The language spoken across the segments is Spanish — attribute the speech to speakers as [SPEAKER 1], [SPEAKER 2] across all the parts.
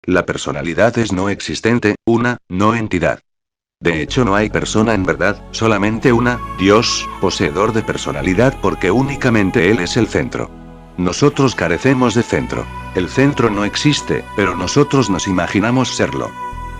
[SPEAKER 1] La personalidad es no existente, una, no entidad. De hecho no hay persona en verdad, solamente una, Dios, poseedor de personalidad porque únicamente Él es el centro. Nosotros carecemos de centro. El centro no existe, pero nosotros nos imaginamos serlo.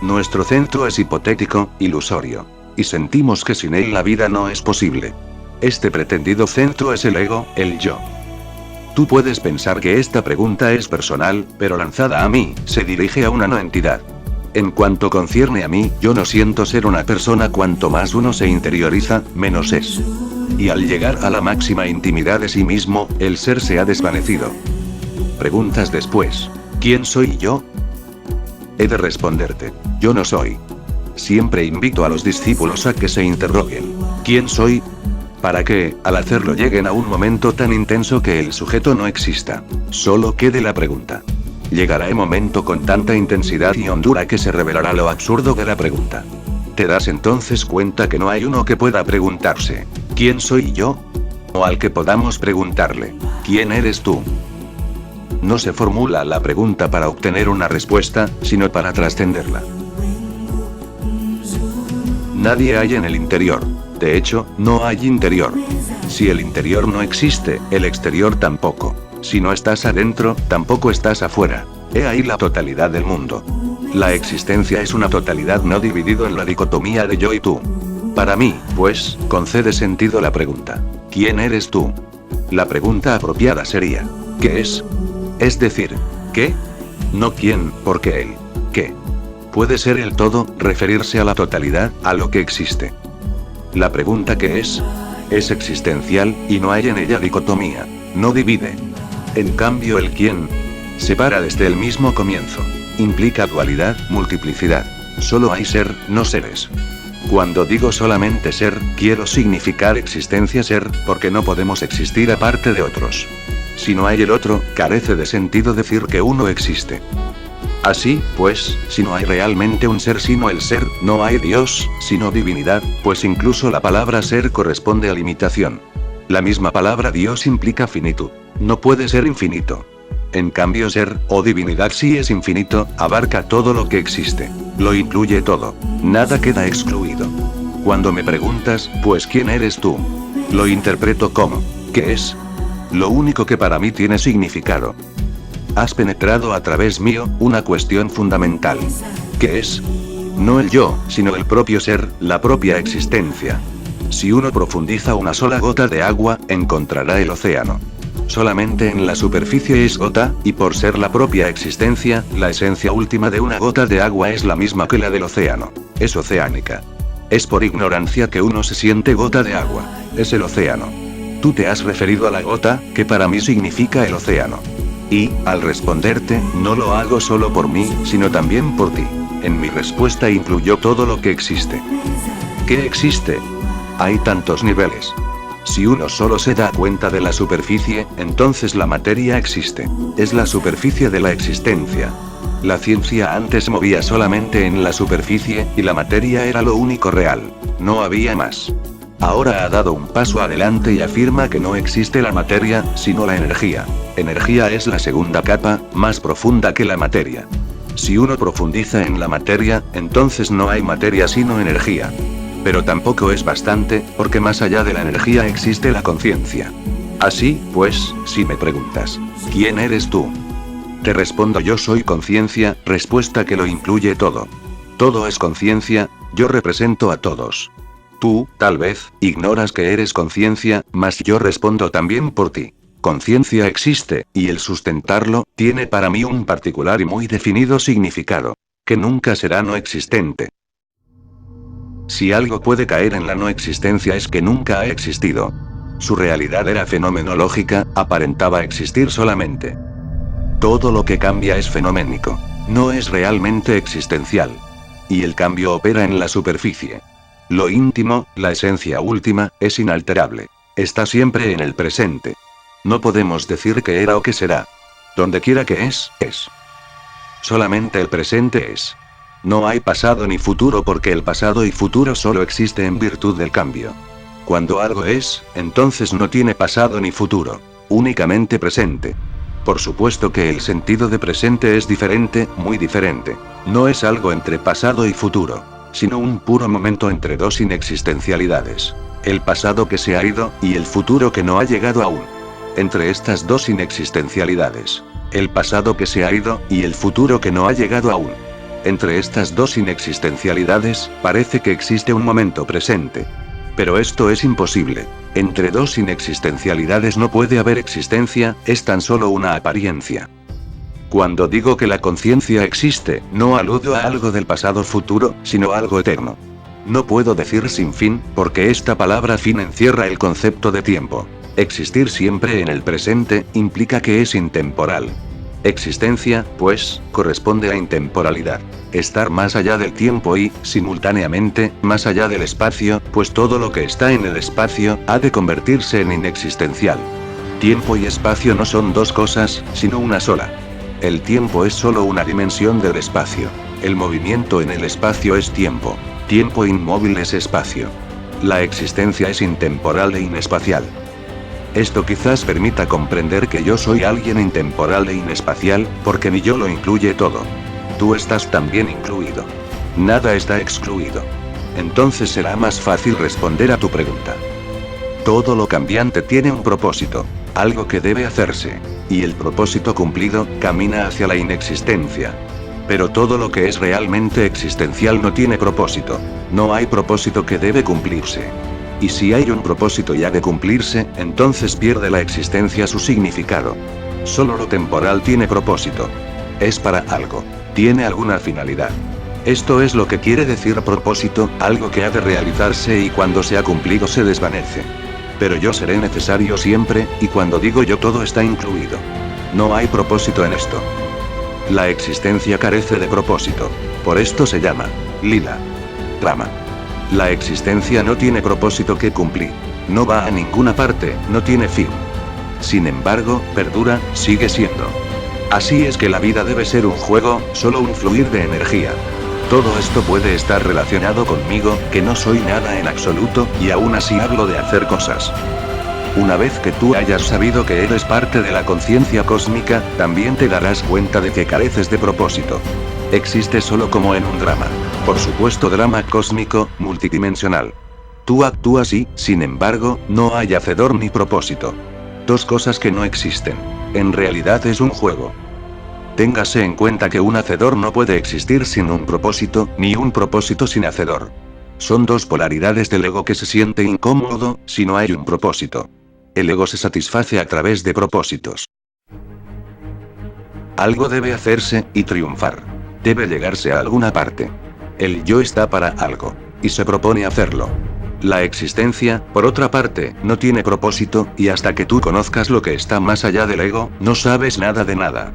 [SPEAKER 1] Nuestro centro es hipotético, ilusorio. Y sentimos que sin él la vida no es posible. Este pretendido centro es el ego, el yo. Tú puedes pensar que esta pregunta es personal, pero lanzada a mí, se dirige a una no entidad. En cuanto concierne a mí, yo no siento ser una persona. Cuanto más uno se interioriza, menos es. Y al llegar a la máxima intimidad de sí mismo, el ser se ha desvanecido. Preguntas después, ¿quién soy yo? He de responderte, yo no soy. Siempre invito a los discípulos a que se interroguen, ¿quién soy? Para que, al hacerlo, lleguen a un momento tan intenso que el sujeto no exista. Solo quede la pregunta. Llegará el momento con tanta intensidad y hondura que se revelará lo absurdo de la pregunta. Te das entonces cuenta que no hay uno que pueda preguntarse, ¿quién soy yo? O al que podamos preguntarle, ¿quién eres tú? No se formula la pregunta para obtener una respuesta, sino para trascenderla. Nadie hay en el interior. De hecho, no hay interior. Si el interior no existe, el exterior tampoco. Si no estás adentro, tampoco estás afuera. He ahí la totalidad del mundo. La existencia es una totalidad no dividido en la dicotomía de yo y tú. Para mí, pues, concede sentido la pregunta, ¿quién eres tú? La pregunta apropiada sería, ¿qué es? Es decir, ¿qué? No quién, porque el ¿qué? Puede ser el todo, referirse a la totalidad, a lo que existe. La pregunta ¿qué es? Es existencial, y no hay en ella dicotomía. No divide. En cambio el quién separa desde el mismo comienzo. Implica dualidad, multiplicidad. Solo hay ser, no seres. Cuando digo solamente ser, quiero significar existencia ser, porque no podemos existir aparte de otros. Si no hay el otro, carece de sentido decir que uno existe. Así, pues, si no hay realmente un ser sino el ser, no hay Dios, sino divinidad, pues incluso la palabra ser corresponde a limitación. La misma palabra Dios implica finitud. No puede ser infinito. En cambio ser, o divinidad sí es infinito, abarca todo lo que existe. Lo incluye todo. Nada queda excluido. Cuando me preguntas, pues ¿quién eres tú? Lo interpreto como, ¿qué es? Lo único que para mí tiene significado. Has penetrado a través mío, una cuestión fundamental. ¿Qué es? No el yo, sino el propio ser, la propia existencia. Si uno profundiza una sola gota de agua, encontrará el océano. Solamente en la superficie es gota, y por ser la propia existencia, la esencia última de una gota de agua es la misma que la del océano. Es oceánica. Es por ignorancia que uno se siente gota de agua. Es el océano. Tú te has referido a la gota, que para mí significa el océano. Y, al responderte, no lo hago solo por mí, sino también por ti. En mi respuesta incluyó todo lo que existe. ¿Qué existe? Hay tantos niveles. Si uno solo se da cuenta de la superficie, entonces la materia existe. Es la superficie de la existencia. La ciencia antes movía solamente en la superficie, y la materia era lo único real. No había más. Ahora ha dado un paso adelante y afirma que no existe la materia, sino la energía. Energía es la segunda capa, más profunda que la materia. Si uno profundiza en la materia, entonces no hay materia sino energía. Pero tampoco es bastante, porque más allá de la energía existe la conciencia. Así, pues, si me preguntas, ¿quién eres tú? Te respondo yo soy conciencia, respuesta que lo incluye todo. Todo es conciencia, yo represento a todos. Tú, tal vez, ignoras que eres conciencia, mas yo respondo también por ti. Conciencia existe, y el sustentarlo, tiene para mí un particular y muy definido significado, que nunca será no existente. Si algo puede caer en la no existencia es que nunca ha existido. Su realidad era fenomenológica, aparentaba existir solamente. Todo lo que cambia es fenoménico. No es realmente existencial. Y el cambio opera en la superficie. Lo íntimo, la esencia última, es inalterable. Está siempre en el presente. No podemos decir que era o que será. Donde quiera que es, es. Solamente el presente es. No hay pasado ni futuro porque el pasado y futuro solo existe en virtud del cambio. Cuando algo es, entonces no tiene pasado ni futuro. Únicamente presente. Por supuesto que el sentido de presente es diferente, muy diferente. No es algo entre pasado y futuro, sino un puro momento entre dos inexistencialidades. El pasado que se ha ido, y el futuro que no ha llegado aún. Entre estas dos inexistencialidades. El pasado que se ha ido, y el futuro que no ha llegado aún. Entre estas dos inexistencialidades, parece que existe un momento presente. Pero esto es imposible. Entre dos inexistencialidades no puede haber existencia, es tan solo una apariencia. Cuando digo que la conciencia existe, no aludo a algo del pasado futuro, sino a algo eterno. No puedo decir sin fin, porque esta palabra fin encierra el concepto de tiempo. Existir siempre en el presente, implica que es intemporal. Existencia, pues, corresponde a intemporalidad. Estar más allá del tiempo y, simultáneamente, más allá del espacio, pues todo lo que está en el espacio, ha de convertirse en inexistencial. Tiempo y espacio no son dos cosas, sino una sola. El tiempo es solo una dimensión del espacio. El movimiento en el espacio es tiempo. Tiempo inmóvil es espacio. La existencia es intemporal e inespacial. Esto quizás permita comprender que yo soy alguien intemporal e inespacial, porque mi yo lo incluye todo. Tú estás también incluido. Nada está excluido. Entonces será más fácil responder a tu pregunta. Todo lo cambiante tiene un propósito, algo que debe hacerse, y el propósito cumplido, camina hacia la inexistencia. Pero todo lo que es realmente existencial no tiene propósito. No hay propósito que debe cumplirse. Y si hay un propósito y ha de cumplirse, entonces pierde la existencia su significado. Solo lo temporal tiene propósito. Es para algo. Tiene alguna finalidad. Esto es lo que quiere decir propósito, algo que ha de realizarse y cuando se ha cumplido se desvanece. Pero yo seré necesario siempre, y cuando digo yo todo está incluido. No hay propósito en esto. La existencia carece de propósito. Por esto se llama lila. Rama. La existencia no tiene propósito que cumplir. No va a ninguna parte, no tiene fin. Sin embargo, perdura, sigue siendo. Así es que la vida debe ser un juego, solo un fluir de energía. Todo esto puede estar relacionado conmigo, que no soy nada en absoluto, y aún así hablo de hacer cosas. Una vez que tú hayas sabido que eres parte de la conciencia cósmica, también te darás cuenta de que careces de propósito. Existe solo como en un drama. Por supuesto, drama cósmico, multidimensional. Tú actúas y, sin embargo, no hay hacedor ni propósito. Dos cosas que no existen. En realidad es un juego. Téngase en cuenta que un hacedor no puede existir sin un propósito, ni un propósito sin hacedor. Son dos polaridades del ego que se siente incómodo, si no hay un propósito. El ego se satisface a través de propósitos. Algo debe hacerse, y triunfar. Debe llegarse a alguna parte. El yo está para algo, y se propone hacerlo. La existencia, por otra parte, no tiene propósito, y hasta que tú conozcas lo que está más allá del ego, no sabes nada de nada.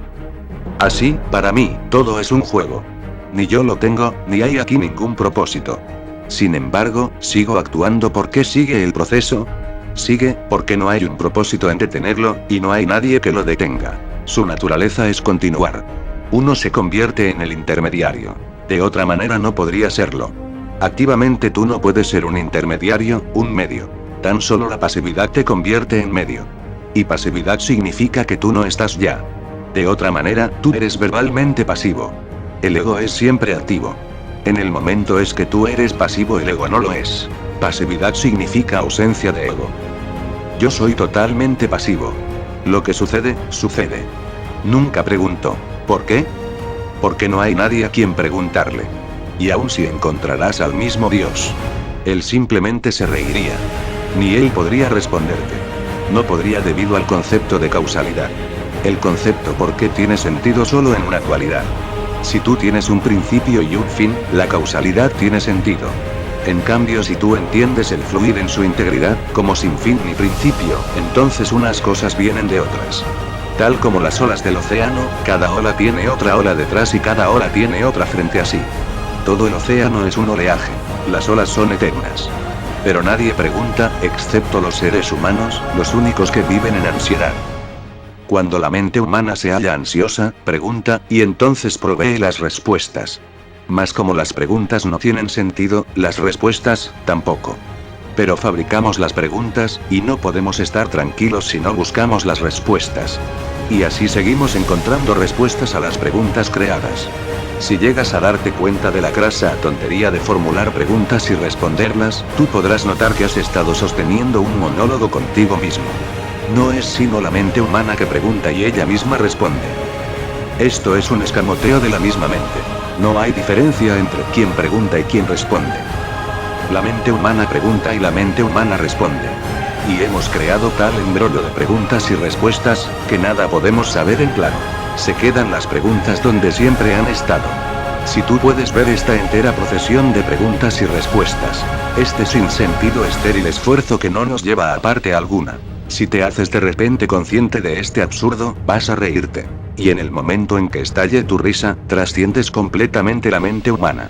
[SPEAKER 1] Así, para mí, todo es un juego. Ni yo lo tengo, ni hay aquí ningún propósito. Sin embargo, sigo actuando porque sigue el proceso. Sigue, porque no hay un propósito en detenerlo, y no hay nadie que lo detenga. Su naturaleza es continuar. Uno se convierte en el intermediario. De otra manera no podría serlo. Activamente tú no puedes ser un intermediario, un medio. Tan solo la pasividad te convierte en medio. Y pasividad significa que tú no estás ya. De otra manera, tú eres verbalmente pasivo. El ego es siempre activo. En el momento es que tú eres pasivo, el ego no lo es. Pasividad significa ausencia de ego. Yo soy totalmente pasivo. Lo que sucede, sucede. Nunca pregunto, ¿por qué? Porque no hay nadie a quien preguntarle. Y aun si encontrarás al mismo Dios, él simplemente se reiría. Ni él podría responderte. No podría debido al concepto de causalidad. El concepto por qué tiene sentido solo en una cualidad. Si tú tienes un principio y un fin, la causalidad tiene sentido. En cambio, si tú entiendes el fluir en su integridad, como sin fin ni principio, entonces unas cosas vienen de otras. Tal como las olas del océano, cada ola tiene otra ola detrás y cada ola tiene otra frente a sí. Todo el océano es un oleaje. Las olas son eternas. Pero nadie pregunta, excepto los seres humanos, los únicos que viven en ansiedad. Cuando la mente humana se halla ansiosa, pregunta, y entonces provee las respuestas. Mas como las preguntas no tienen sentido, las respuestas, tampoco. Pero fabricamos las preguntas, y no podemos estar tranquilos si no buscamos las respuestas. Y así seguimos encontrando respuestas a las preguntas creadas. Si llegas a darte cuenta de la grasa tontería de formular preguntas y responderlas, tú podrás notar que has estado sosteniendo un monólogo contigo mismo. No es sino la mente humana que pregunta y ella misma responde. Esto es un escamoteo de la misma mente. No hay diferencia entre quien pregunta y quien responde. La mente humana pregunta y la mente humana responde. Y hemos creado tal embrollo de preguntas y respuestas, que nada podemos saber en claro. Se quedan las preguntas donde siempre han estado. Si tú puedes ver esta entera procesión de preguntas y respuestas, este sinsentido estéril esfuerzo que no nos lleva a parte alguna. Si te haces de repente consciente de este absurdo, vas a reírte. Y en el momento en que estalle tu risa, trasciendes completamente la mente humana.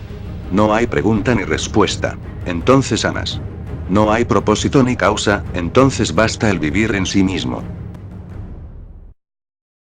[SPEAKER 1] No hay pregunta ni respuesta. Entonces amas. No hay propósito ni causa, entonces basta el vivir en sí mismo.